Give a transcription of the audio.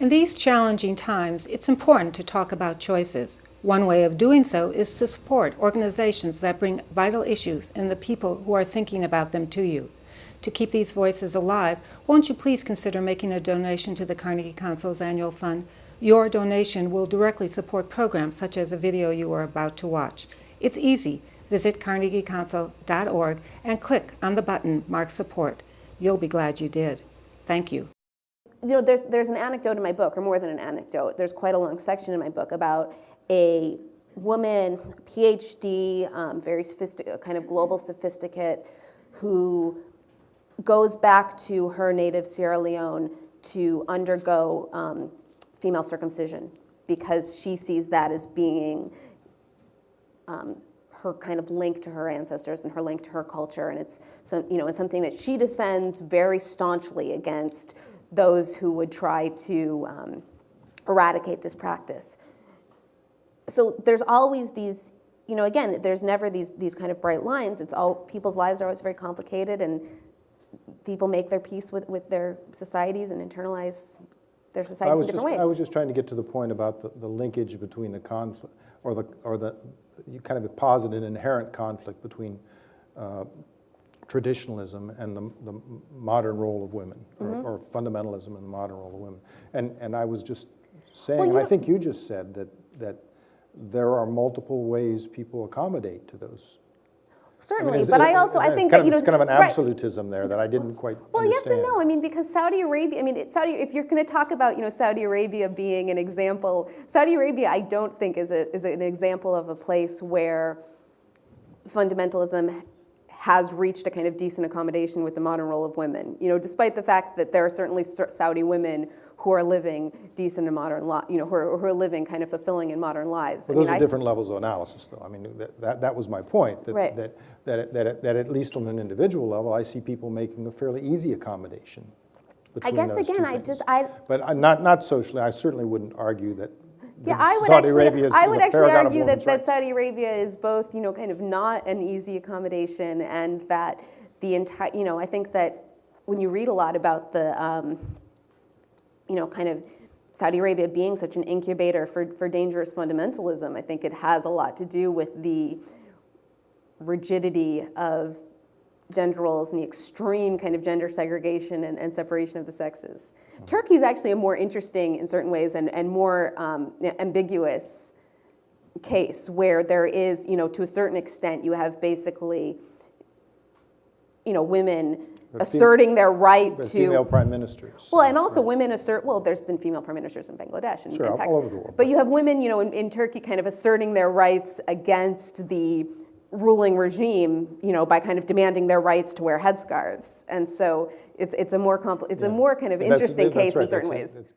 In these challenging times, it's important to talk about choices. One way of doing so is to support organizations that bring vital issues and the people who are thinking about them to you. To keep these voices alive, won't you please consider making a donation to the Carnegie Council's annual fund? Your donation will directly support programs such as the video you are about to watch. It's easy. Visit carnegiecouncil.org and click on the button marked support. You'll be glad you did. Thank you. You know, there's an anecdote in my book, or more than an anecdote. There's quite a long section in my book about a woman, PhD, very sophisticated, kind of global sophisticate, who goes back to her native Sierra Leone to undergo female circumcision because she sees that as being her kind of link to her ancestors and her link to her culture, and it's something that she defends very staunchly against those who would try to eradicate this practice. So there's always these, again, there's never these kind of bright lines. It's all, people's lives are always very complicated, and people make their peace with their societies and internalize their societies in different ways. I was just trying to get to the point about the linkage between the conflict, you kind of posit an inherent conflict between traditionalism and the modern role of women, or fundamentalism and the modern role of women. And I was just saying, and I think you just said that there are multiple ways people accommodate to those. Certainly, but I think that, it's kind of an absolutism there that I didn't quite understand. Yes and no. I mean, because Saudi Arabia, if you're going to talk about, Saudi Arabia being an example, Saudi Arabia, I don't think is an example of a place where fundamentalism has reached a kind of decent accommodation with the modern role of women. Despite the fact that there are certainly Saudi women who are living decent and modern who are living kind of fulfilling in modern lives. Well, those are different levels of analysis, though. I mean, that was my point. That at least on an individual level, I see people making a fairly easy accommodation. I guess again, But not socially. I certainly wouldn't argue that. I would actually argue that Saudi Arabia is both, kind of not an easy accommodation, and that the entire, I think that when you read a lot about the, kind of Saudi Arabia being such an incubator for dangerous fundamentalism, I think it has a lot to do with the rigidity of gender roles and the extreme kind of gender segregation and separation of the sexes. Turkey is actually a more interesting, in certain ways, and more ambiguous case, where there is, to a certain extent, you have basically, women asserting their right to female prime ministers. Well, and also women assert. Well, there's been female prime ministers in Bangladesh and Pakistan, all over the world. But you have women, in Turkey, kind of asserting their rights against the ruling regime, by kind of demanding their rights to wear headscarves, and so it's a more kind of interesting case in certain ways.